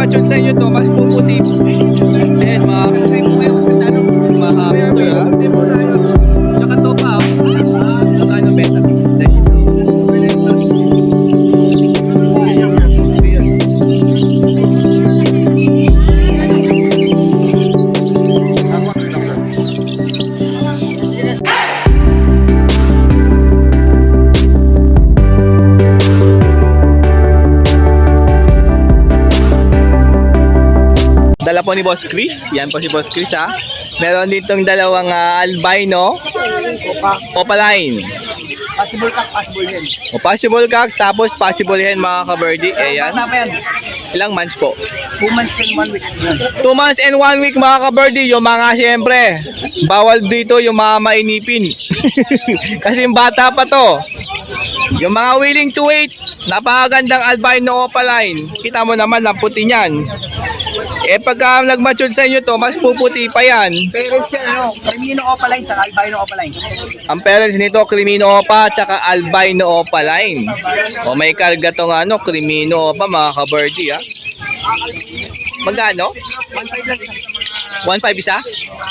nag-mature sa inyo to, mas puputi. Ayan, mga hamster ha. Tsaka to pa, magkano beta? Dala po ni Boss Chris. Yan po si Boss Chris ha. Meron ditong dalawang albino opaline. Possible cock, possible hen. O possible cock, tapos possible hen mga ka-birdie. Ayan. Ilang months po? 2 months and 1 week. 2 months and 1 week mga ka-birdie. Yung mga siyempre, bawal dito yung mga mainipin. Kasi yung bata pa to. Yung mga willing to wait, napakagandang albino opaline. Kita mo naman, ang puti niyan. Eh pagka nag-mature sa inyo to, mas puputi pa yan. Parents yan, Crimino opaline, saka albino opaline. Ang parents nito, Crimino opa, tsaka albino opaline. O may karga tong Crimino opa mga ka-birdie ha. Magkano? 1.5 lang. 1.5 isa?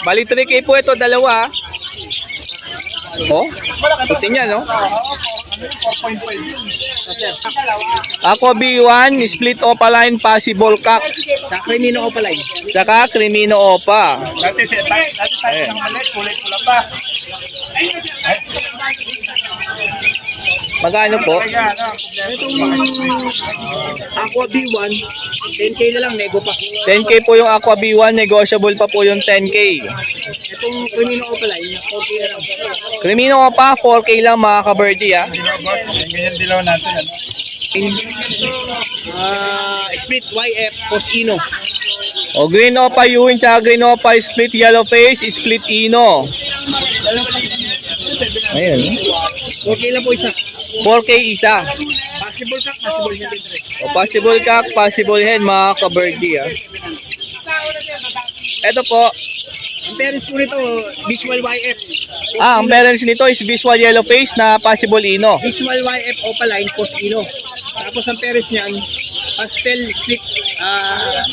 Bali 3K po ito, dalawa. Oh, puti niya no? 4.5. Aqua B1, split opaline, possible cock. Sa Crimino opaline. Tsaka Crimino opa. Dati tayo ng malit, kulay pula pa. Magkano po? Itong Aqua B1, 10K na lang, nego pa. 10K po yung Aqua B1, negotiable pa po yung 10K. Itong Crimino opaline, 4K na lang. Crimino opa, 4K lang mga ka-birdie ha. Ganyan dilaw natin, split YF, post Ino. O green opa Ewing, tsaka green opa split yellow face, split Ino. Ayun. 4K lang po isa. 4K isa. Possible cock, possible hen. O possible cock, possible hen mga ka-birdie ha. Ito po. Ang parents po nito, visual YF. Ang parents nito is visual yellow face na possible Ino. Visual YF opaline, post Ino. Tapos ang parents niyan, pastel split,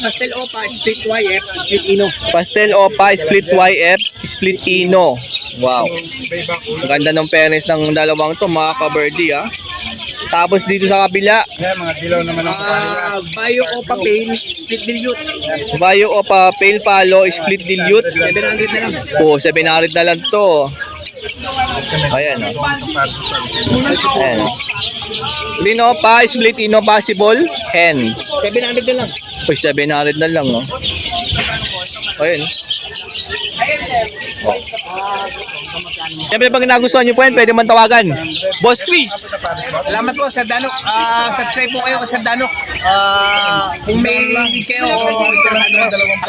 pastel opa, split YF, split Ino. Pastel opa, split YF, split Ino. Wow. Ganda ng parents ng dalawang to mga ka-birdie ha. Tapos dito sa kabila, Mga dilaw naman ang bio opa pale, split dilute. Bayo opa pale palo, split dilute. 700 na lang. Oh, 700 na lang to. Ayan o. Ayan o. Green opa, split Ino possible, hen. 700 na lang. Uy, 700 na lang o. Ayan. Oh. Siyempre pag nagustuhan nyo po yan, pwede man tawagan. Boss Chris. Salamat po, Sir Danok. Subscribe po kayo kay Sir Danok. Kung may need kayo,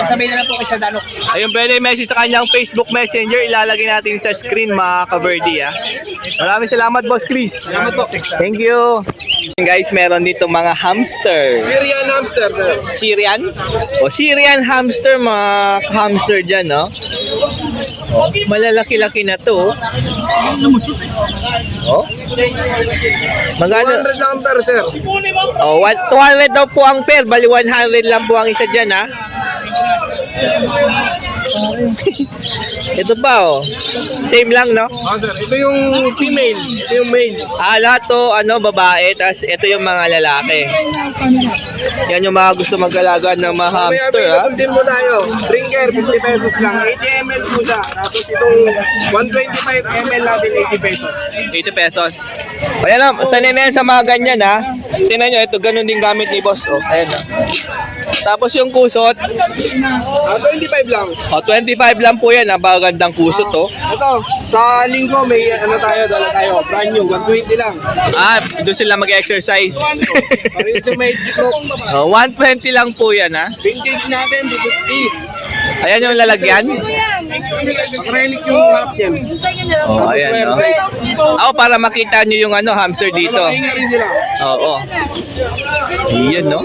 sabihin na lang po kay Sir Danok. Ayun, pwede message sa kanyang Facebook Messenger. Ilalagay natin sa screen mga ka-birdie ha. Maraming salamat Boss Chris. Salamat po. Thank you. Guys, meron dito mga hamster. Syrian hamster, sir. Syrian? O Syrian hamster, mga hamster dyan, no? O, malalaki-laki na to. Oh. Magkano? 200 lang per, sir. Oh, 200 daw po ang pair. Bali 100 lang po ang isa dyan, ha? Ito pa, oh. Same lang, no? Sir. Ito yung female. Ito yung male. Lahat to, babae. Tapos ito yung mga lalaki. Yan yung mga gusto mag-alaga ng mga hamster, ha? May din mo tayo. Drinker, 50 pesos lang. 80 ml po siya. Tapos itong 125 ml natin, 80 pesos. 80 pesos. Ayan na, sanay na yan sa mga ganyan ha. Tingnan nyo, ito ganun din gamit ni boss. Oh, ayan na. Tapos yung kusot, 25 lang. 25 lang po yan. Napakagandang kusot to. Ito, sa linggo may dala tayo. Brand new, 120 lang. Doon sila mag-exercise. Ito may stroke. 120 lang po yan ha. Vintage natin, 250. Ayan yung lalagyan. Acrylic yung harap niyan. Oh, ayan, no? Oh, para makita nyo yung ano, hamster dito. Pahinga rin sila. Oo. Iyan, no?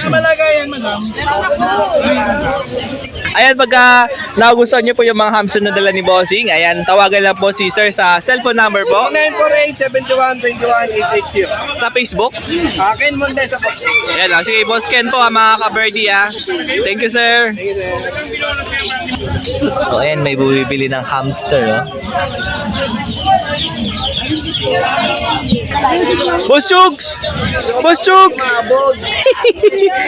Malagayan, madam. Ayan, pagka nagustuhan nyo po yung mga hamster na dala ni Bossing, ayan, tawagan lang po si Sir sa cellphone number po. 948-721-21-880. Sa Facebook. Akin Montes ako. Ayan, oh, sige, Boss Ken po, mga ka-birdie, ah. Thank you, sir. So, ayan, may bumibili ng hamster, oh. Boss Chugs! Boss Chugs!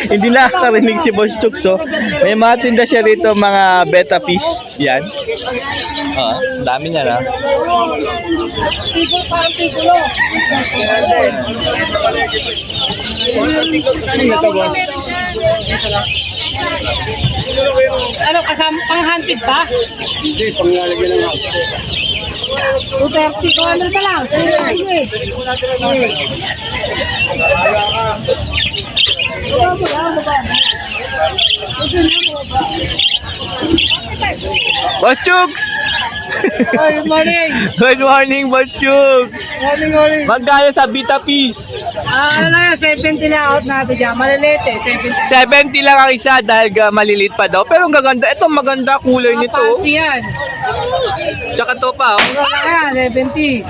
Hindi nakakarinig si Boss Chugs, oh. May mga tinda siya rito, mga betta fish. Yan. Oh, dami niya, na. Ano, kasama pang-hunted ba? Hindi, panglalagyan ng house. 230 ko, ano pa lang? Boss Chugs! Good morning! Good morning, Boss Chugs! Morning. Magkano sa Beta Fish? Ano na yan, 70 na out natin dyan. Maliliit eh, 70. 70 lang ang isa dahil malilit pa daw. Pero ang gaganda. Ito maganda kulay nito. Oh. Fancy yan. Tsaka to pa, oh. Ano na yan, 70.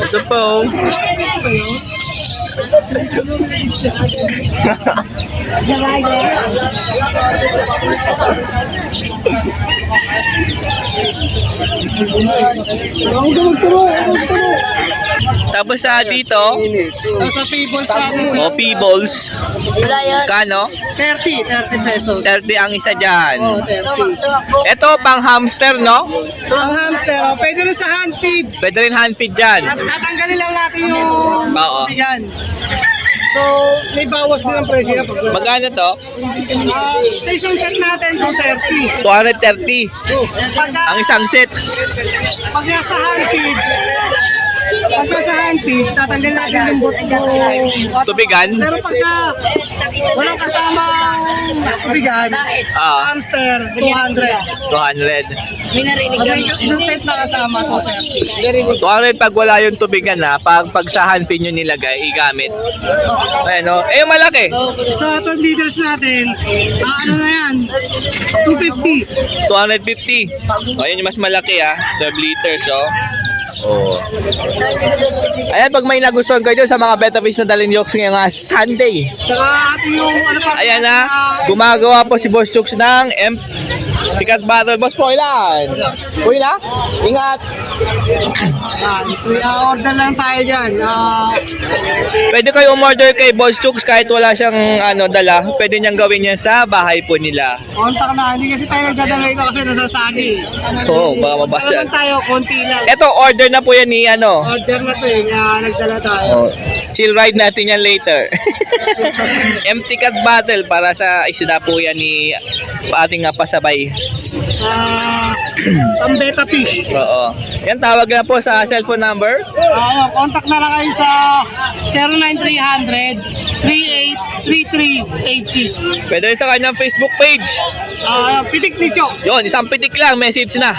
Ito pa, oh. Tapos dito, Sa tables natin. oh, Peebles. Kano? 30 pesos. 30 ang isa dyan. Oh, 30. Ito, pang hamster, no? Ang hamster, oh, pwede rin sa hand feed. Pwede rin hand feed dyan. Tatanggalin lang natin yung Oo. bigan. So, may bawas din ang presyo na pag Magkano to? sa isang set natin, 230. 230. Pagka, Ang isang set. pag nasa hand feed, tatanggal natin yung buto. Tubigan? Pero pagka walang kasamang tubigan, Ah, hamster, 200. 200. Pag may isang set na kasama, 230. 200 pag wala yung tubigan na, pag sa hand feed nyo nilagay, igamit. Ayan, no? Eh, yung malaki. Sa 12 liters natin, ano na yan? 250. 250. O, yun yung mas malaki, ah. 12 liters, oh. Oh. Ayan, pag may nagustuhan kayo sa mga betta fish na dalhin yoks ngayong Sunday. Tsaka ating yung ano pa. Ayan na, gumagawa po si Boss Chooks ng Tikat Battle. Boss po, ilan? Uy na, ingat. Order lang tayo dyan. Pwede kayo umorder kay Boss Chooks kahit wala siyang dala. Pwede niyang gawin yan sa bahay po nila. Kontak na. Hindi kasi tayo nagdadala ito kasi nasasagi. Oo, baka mabasa. Ano lang tayo, konti lang. Eto, order na po yan ni Order na to eh, nagdala tayo. Oh, chill ride natin yan later. Empty cat battle para sa isda po yan ni ating pasabay. Ang beta fish. Oo. Yan, tawag na po sa cellphone number. Contact na lang kayo sa 09300 383386. Pwede rin sa kanyang Facebook page. Pitik ni Chokes. Yon, isang pitik lang, message na.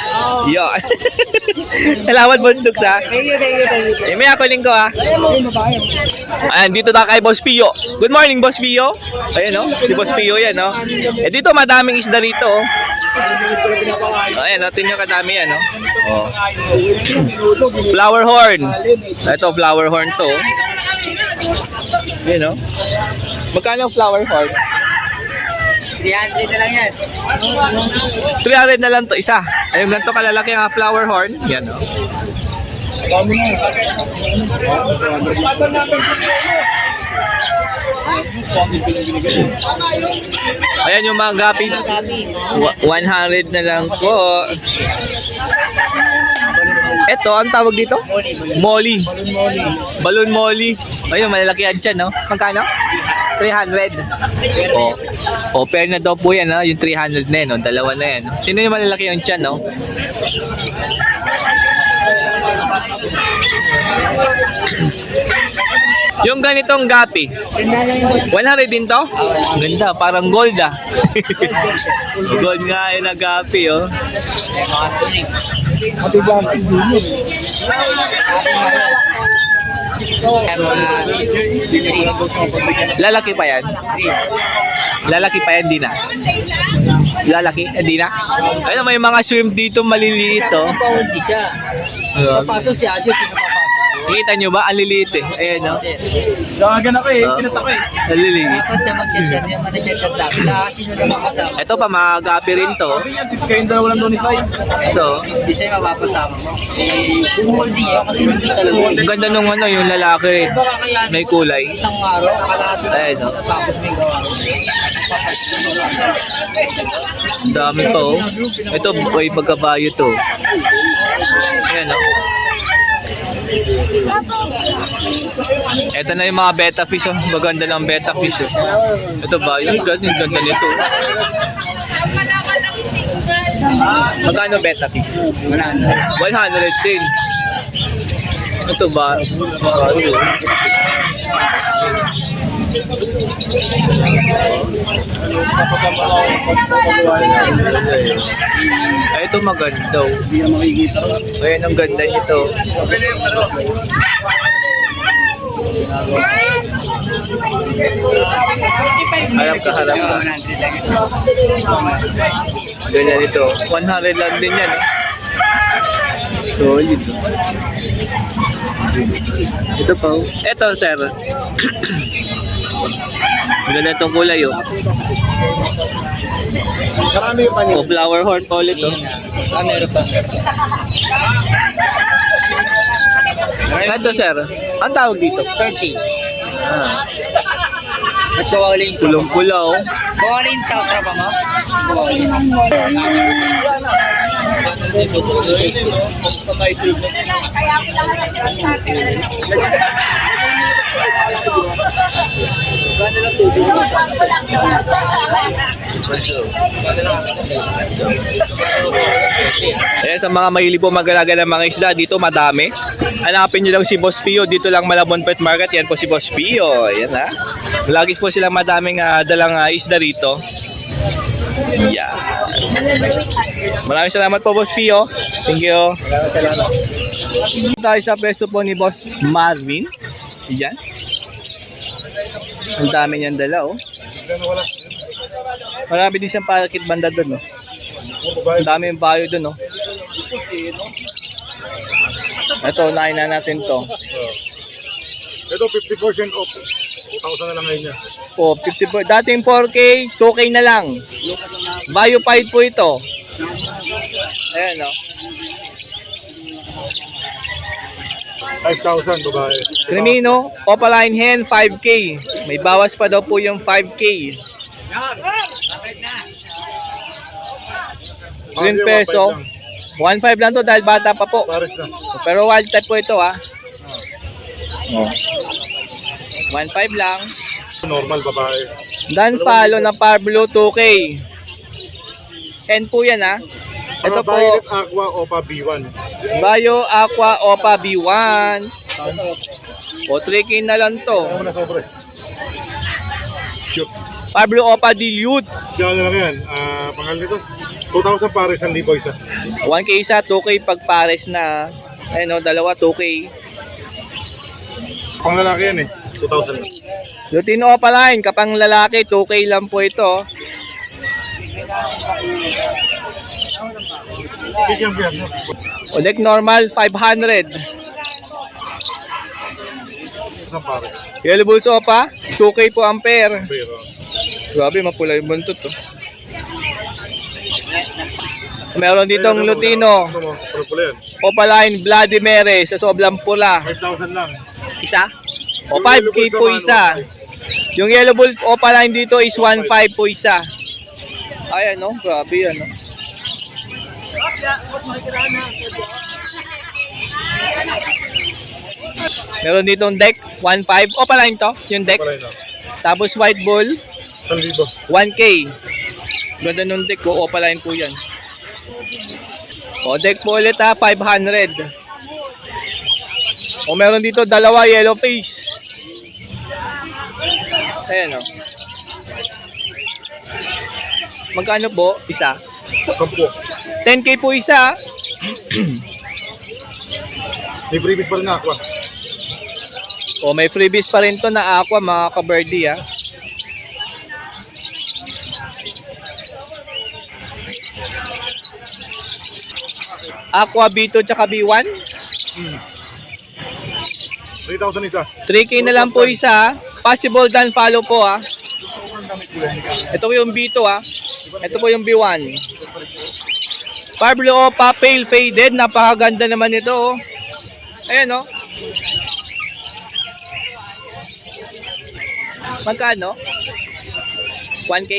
Yon. Salamat, Boss Chooks, ha. Thank you. Eh, may ako link ko, ha. Ayan, dito na kay Boss Pio. Good morning, Boss Pio. Ayan, no? Si Boss Pio yan, no? Eh, dito madaming isda rito, oh. Ayan, natin yung kadami yan, no? Oh. Flower horn. Ito, flower horn to. Ayan, no? Magkano ang flower horn? 300 na lang yan. 300 na lang to, isa. Ayun, ganito kalalaki ang flower horn. Yan, no? Ayan yung mga gapi. 100 na lang po. Ito, ang tawag dito? Molly. Balloon molly. Ayun, malalaki yan siya, no? Magkano? 300. O, pair na daw po yan, no? Yung 300 na yan, no? Dalawa na yan. Sino yung malalaki yung tiyan, no? Yung ganitong gapi. 100 din to? Ganda, parang gold ah. Gold nga yun ang gapi oh. Lalaki pa yan? Lalaki pa yan, di na? Lalaki? Di na? Ayun, may mga shrimp dito maliliit oh. Hindi siya. Papasok si Adjo, pinapapasok. Nakita nyo ba? Ang liliit eh. Ayan oh. Lawagan ako eh, Oh. kinat ako eh. Ang liliit. Dapat siya mag-chat yan, yung manager chat sa akin. Sino naman kasama? Ito pa, mga gapi rin to. Kayong dalawa lang doon ni Sai. Ito. Hindi siya mapapasama mo. Holding yun kasi hindi talaga. Ang ganda nung ano, yung lalaki. Baka kaya May kulay. isang araw, kalahati na. Ayan, no? Tapos may gawa. Ang dami pa oh. Ito, may pagkabayo to. Ayan oh. Ito na yung mga betta fish oh. Maganda ng betta fish oh. Ito ba? Yung ganda nito. Magkano betta fish? 100 din. Ito ba? Ay, ito maganda oh. Ayan, ang ganda nito. Harap ka. Ganyan ito. 100 lang din yan. Solid. Ito pa. Ito, sir. Ganda itong kulay, oh. Marami pa Oh, flower horn pa ulit, oh. meron pa. Ito, sir. Ang tawag dito? 30. Ah, At kawali yung pulong-pula, oh. kawali yung tawag pa mo? Ayan, sa mga mahilig po mag-alaga ng mga isda, dito madami. Hanapin nyo lang si Boss Pio, dito lang Malabon Pet Market. Yan po si Boss Pio. Ayan ha. Lagis po silang madaming dalang isda rito. Yeah. Maraming salamat po, Boss Pio. Thank you. Tayo sa pwesto po ni Boss Marvin. Yan. Ang dami niyang dala, oh. Marami din siyang parakit banda doon, oh. Ang dami yung bayo doon, oh. Ito, unahin na natin to. Ito 50% off. 2,000 na lang ngayon niya. Oh, 50 dating 4K, 2K na lang. Biopide po ito. Ayan, oh. 5,000 babae. Crimino, Opaline Hen, 5K. May bawas pa daw po yung 5K. Green peso. 1.5 lang to dahil bata pa po. Paris na. Pero wild type po ito, ha. Oh. 1.5 lang. Normal babae. Dan palo na Parblo 2K. Hen po yan, ha. Ito po, Violet Aqua Opa B1. Bio Aqua Opa B1. O 3K na lang to. Ano mo na sobre? Cute. Pablo Opa Dilute. Diyan na lang yan. Pangalan nito. 2,000 Paris, 1,000 isa. 1K isa, 2K pag pares na. Ayun o, dalawa 2K. Pang lalaki yan eh. 2,000 lang. Lutino Opaline, kapang lalaki, 2K lang po ito. Bigyan yan. Ulik normal, 500. 2,000 Paris. Yellow Bulls Opa, 2K po ang pair. Pero, Grabe, mapula yung buntot to. Meron ditong Lutino, Ano mo? Ano pala yan? Opaline Vladimir sa sobrang pula. 5,000 lang. Isa? O 5K po isa. Yung Yellow Bulls Opaline dito is 1.5 po isa. Ayan no, grabe yan no. Meron ditong deck, 1.5. Opaline to, yung deck. Pala yun lang. Tapos white ball, 1,000. 1K. Ganda nung deck ko, Opaline po yan. O deck po ulit ha, 500. O meron dito dalawa yellow face. Ayan o. Magkano po? Isa? 10K po isa. May previous pa rin na aqua. O may freebies pa rin to na aqua mga ka-birdie ha. Aqua B2 tsaka B1. 3,000 isa. 3K na lang po isa. Possible dan follow po ha. Ito po yung B2 ha. Ito po yung B1. Pablo Opa Pale Faded. Napakaganda naman ito oh. Ayan oh. Magkano? 1K?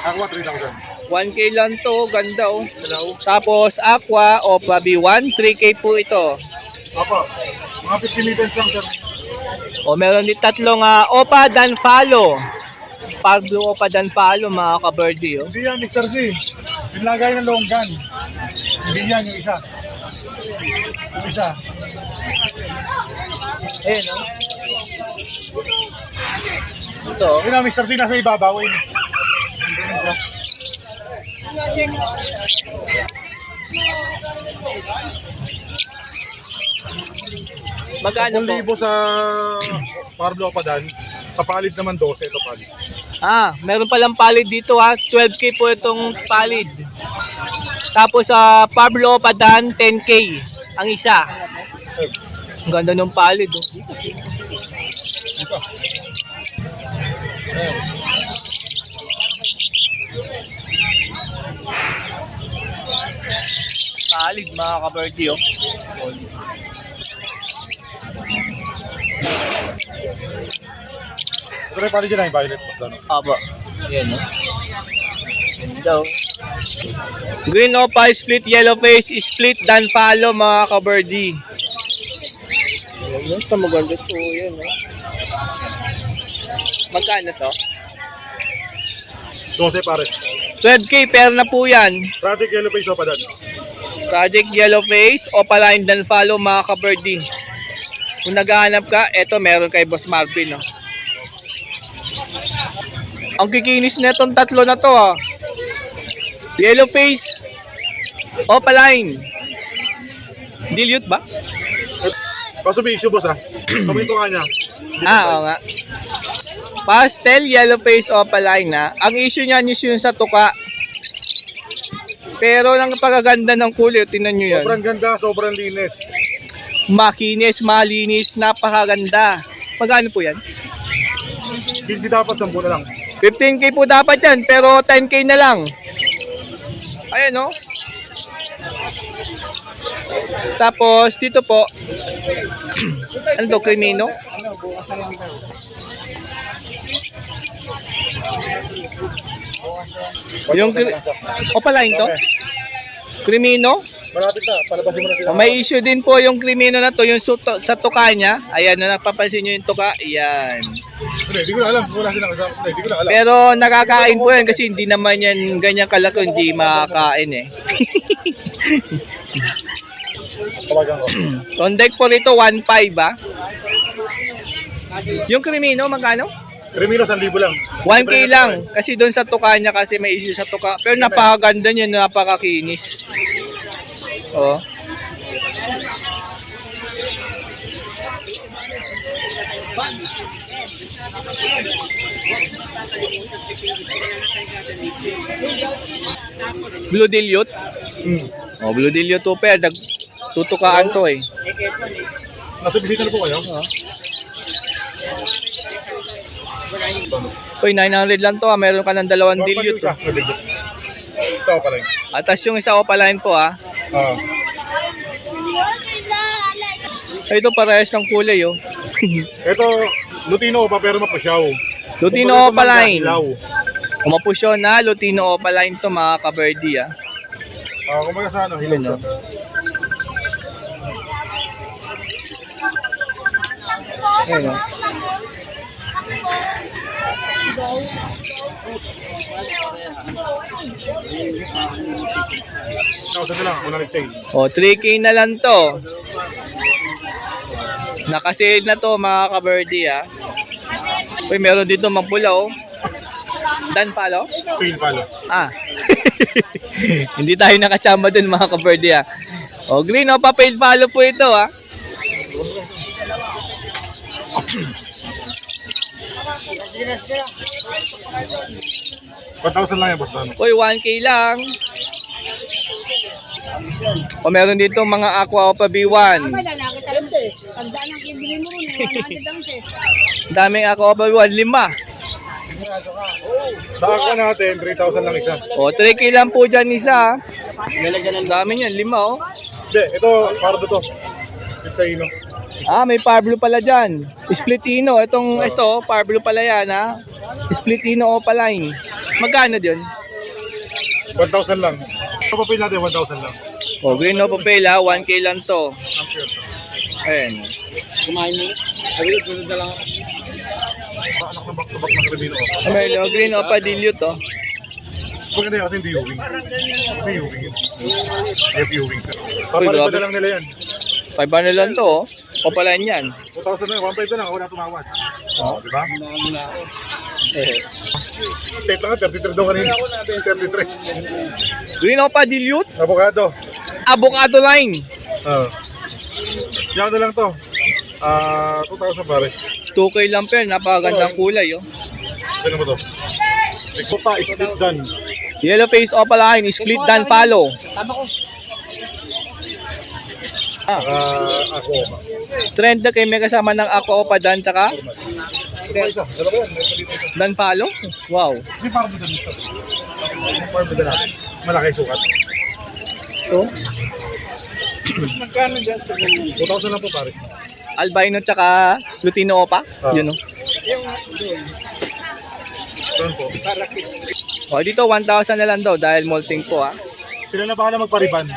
Aqua 3,000. 1K lang to, ganda oh. Tapos Aqua Opa B1, 3K po ito. Apa, mga 50 meters lang sir. O meron din tatlong Opa Dan Palo. Pablo Opa Dan Palo mga ka-birdie oh. Hindi yan Mr. Z. Pinlagay ng long gun. Hindi yan yung isa. Yung isa. Ayan oh. Ito. Yun na Mr. Z nasa ibabaw. Magkano po? 10,000 sa Pablo Padan. Kapalit naman 12 ito palit. Meron palang palid dito ha. 12K po itong palid. Tapos sa Pablo Padan, 10K ang isa. Ang ganda ng palid oh. Palid mga ka-birdie oh. Ito rin palit dyan ay violet. Aba. Yan oh. Ganda oh. Green Opa split, yellow face split, dan follow mga ka-birdie. Yan, ito maganda to. Yan oh. Magkano to? 12 pare. 12K, pero na po yan. Project Yellow Face Padan. Project Yellow Face, Opaline dan follow mga ka-birdie. Kung naghahanap ka, eto meron kay Boss Marvin. No? Ang kikinis na itong tatlo na to. Yellow Face, Opaline. Dilute ba? Kaso may issue boss ha. Kamito ka niya. Oo nga. Pastel, Yellow Face, Opaline na. Ang issue niyan is yung sa tuka. Pero ang pagaganda ng kulay, tingnan nyo yan. Sobrang ganda, sobrang linis. Makinis, malinis, napakaganda. Magkano po yan? 15 dapat, 10 na lang. 15K po dapat yan, pero 10K na lang. Ayan o. Tapos, dito po. Ano to, Crimino? Yung Opaline to? Crimino? Malapit na, palabasin mo na sila. May issue din po yung Crimino na to, yung sa tuka niya. Ayan, na napapansin nyo yung tuka. Ayan. Hindi ko na alam. Wala silang kasama. Hindi ko na alam. Pero nakakain po yan kasi hindi naman yan ganyan kalaki, hindi makakain eh. Tawagan ko. On deck po rito, 1.5 ba? Yung Crimino, magkano? Crimino, 1,000 lang. 1K lang. Kasi doon sa tuka niya kasi may issue sa tuka. Pero napakaganda niya, napakakinis. Oh. Blue Dilute? Oh, Blue Dilute to pair. Tutukaan to eh. Nasa bisita na po kayo? Uy, 900 lang to ah. Meron ka ng dalawang dilute. Isa, nabigit. Isa pa lang. Atas yung isa Opaline po ah. Oo. Ito parehas ng kulay oh. Ito, Lutino pa pero mapasyaw. Lutino Opaline. Ilaw. Umapusyo na Lutino Opaline to mga ka-birdie ah. Kumbaga sa ano, Ayun, hilaw oh. Ayun oh. Nausan na lang, ako na nag-sale. O, 3K na lang to. Nakasale na to mga ka-birdie ah. Uy, meron dito mapula oh. Dan palo? Pale palo. Ah. Hindi tayo nakachamba dun mga ka-birdie ah. O, green Opa pale palo po ito ah. $1,000 lang yan, boss. Ano? Uy, 1K lang. O, meron dito mga Aqua Opa B1. Daming Aqua Opa B1, 5. Sa ako natin, 3,000 lang isa. O, 3K lang po dyan isa. Dami niyan, 5 oh. Hindi, ito, para to. Split sa ino. Ah, may Pablo pala dyan. Splitino. Ito, Pablo pala yan ha. Splitino Opaline. Magkano dyan? 1,000 lang. Ito pa natin, 1,000 lang. O, green Opa Pale ha. 1K lang to. Ayan. Kumain mo. Sabi ko, sunod na lang. Anak na back-to-back na Carabino. Ayan, o, green Opa Dilute to. Mas maganda yan kasi hindi Ewing. Kasi Ewing yun. Yes, Ewing. Uy, Papalitan grabe. na lang nila yan. 500 lang to oh. Opaline yan. 2,000 na, 1,500 na lang. Ako na tumawad. Oo, di ba? Take lang, 33 daw kanina. 33. Green Opa Dilute. Avocado. Avocado line. Oo. Yan na lang to. 2,000 pare. 2K lang per. Napakagandang kulay oh. Tignan mo to. Ito pa, split done. Yellow face Opaline. Split dan palo. Ako. Trend na kayo may kasama ng Aqua Opa Dan tsaka Ito pa isa. Dalawa yan. May palito isa. Dan palo. Wow. Hindi parang bida dito. Parang bida natin. Malaki sukat. So, Magkano dyan sa 2,000 lang po pare. albino tsaka Lutino Opa. Ah. Yun oh. Saan po? O, dito 1,000 na lang daw dahil molting po ah. Sila na bahala magpariban.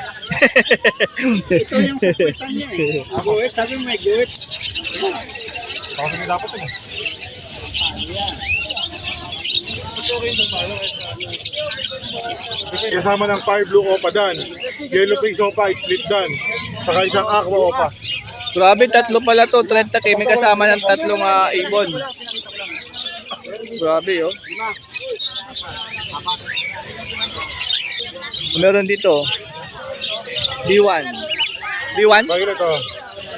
Ito yung sukutan niya eh. Guwit, sabi mo may guwit. Ako hindi dapat yun. Kasama ng fire blue opa dan, yellow face opa, split dan, saka isang aqua opa. Grabe, tatlo pala to. 30K. May kasama ng tatlong ibon. Grabe oh. Meron dito. B1. B1? Bakit ito?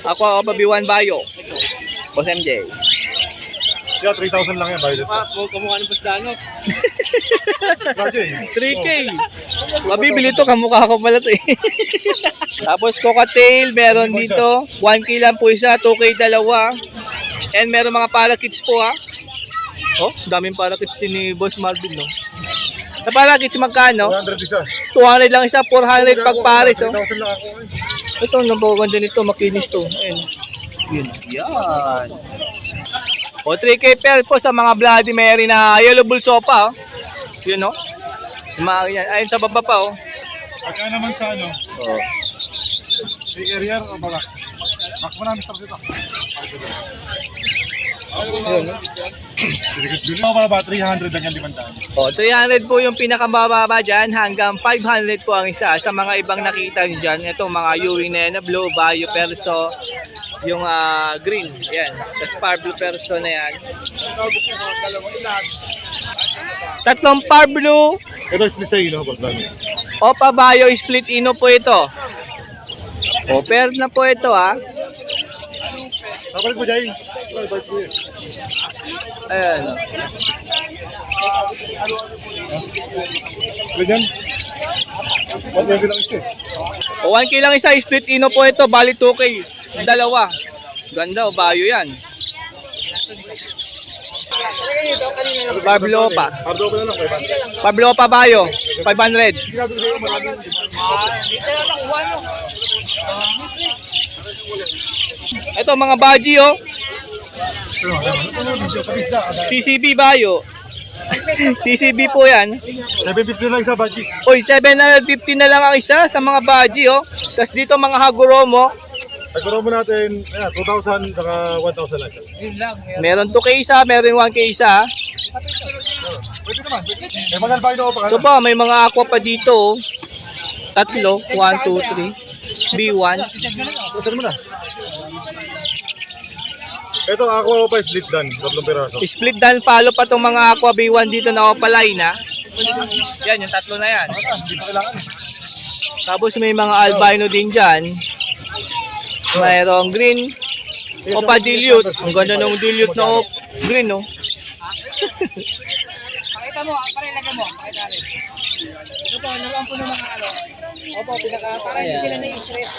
Aqua Opa B1 Bayo. Boss MJ. Siya, 3,000 lang yan, bayad ito. Kamukha ng Pasdano. Radyo eh. 3K. Mabibili to, kamukha ko pala to eh. Tapos cocktail, meron dito. 1K lang po isa, 2K dalawa. And meron mga parakeets po ha. Oh, daming parakeets din ni Boss Marvin no. Sa parakeets magkano? 100 isa. 200 lang isa, 400 pag pares oh. 3,000 lang ako eh. Ito, napakaganda nito, makinis to. Ayan. Yun. Yan. O, 3K per po sa mga Bloody Mary na yellow bull sopa. Oh. Yun, no? Yung mga yan. Ayun sa baba pa, oh. Pagka naman sa ano, Oh. si Erier o baka. Max mo na, Mr. Dito. Yun, no? Dito pa ba, 300 ang gandimandaan. O, 300 po yung pinakamababa dyan. Hanggang 500 po ang isa. Sa mga ibang nakita nyo dyan, itong mga Urinena Blue, Bayo Perso, yung green. Yan. Tapos Pablo Perso na yan. Tatlong Pablo. Ito split sa ino, Pagdano. Opa Bayo Split Ino po ito. O, pair na po ito ha. Kapalit mo, Jay. Ayan. Ganyan. 120 lang isa. O, 1K lang isa. Split Ino po ito. Bali 2K. Dalawa. Ganda o. Bayo yan. Pablo Opa. Pardo ko na lang, 500. Pablo Opa Bayo. 500. Ito mga baji oh. TCB Bayo. TCB po yan. 750 lang isa, Baji. Uy, 750 na lang ang isa sa mga baji oh. Tapos dito mga Haguromo. Nagkaroon mo natin, 2,000 saka 1,000 lang. Meron 2K isa, meron 1K isa. Pwede naman. May mga albino pa Ito pa, may mga aqua pa dito oh. Tatlo, 1, 2, 3. B1. Saan mo na? Ito, aqua pa split dan. 3 piraso. Split dan follow pa tong mga Aqua B1 dito na opaline ha. Yan, yung tatlo na yan. Hindi pa kailangan. Tapos may mga albino din dyan. Mayroong green. Opa dilute. Ang ganda ng dilute na green, no? Pakita mo, pakilagay mo. Pakita rin. Ito po, naluan po ng mga ano. Opo, pinaka, para hindi sila na-stress.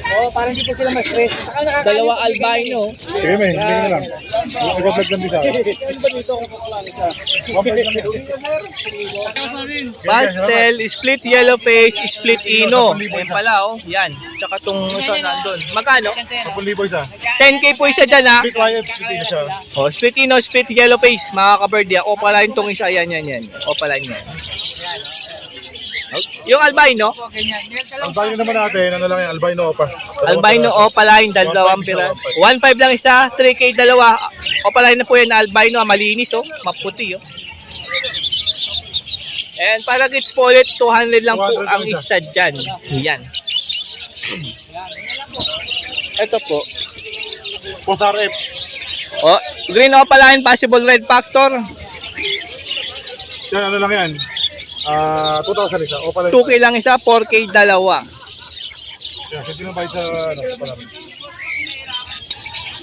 Oo, para hindi po sila ma-stress. Saka nakakain. Dalawa albino. Sige, may. Hindi na lang. Iko-vlog lang dito. Pastel, split yellow face, split ino. Ayan pala, oh. Yan. Tsaka tong isa nandun. Magkano? 10,000 isa. 10K po isa dyan, ha? Split wire, split na siya. Oh, split ino, split yellow face, mga kabardia. Opaline tong isa, yan. Opaline yan. Yung albino, Albino naman natin, ano lang yan, albino opa. albino opaline, dalawang pira. 1.5 lang isa, 3K dalawa. Opaline na po yan, albino, malinis, oh. Maputi, oh. And para gets po ulit, 200 lang po 200 ang lang isa dyan. Yan. Ito po. Posar F. Oh, green opaline, possible red factor. Yan, ano lang yan. 2,000 isa. Opa lang. 2K lang isa, 4K dalawa. Yan, kasi tinabay sa, ano, pala.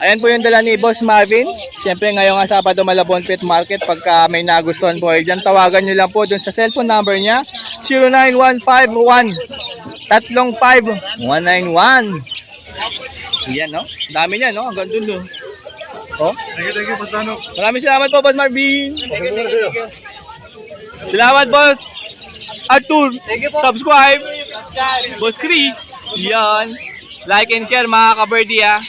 Ayan po yung dala ni Boss Marvin. Siyempre ngayon nga Sabado Malabon Pet Market. Pagka may nagustuhan po ay dyan, tawagan nyo lang po dun sa cellphone number niya. 09151-35191. Yan, no? Dami niya, no? Hanggang dun, no? Oh? Thank you, Pasano. Maraming salamat po, Boss Marvin. Okay, muna sa'yo. Salamat, Boss Arthur. Subscribe. Boss Chris. Yan. Like and share, mga kaberdi, ha.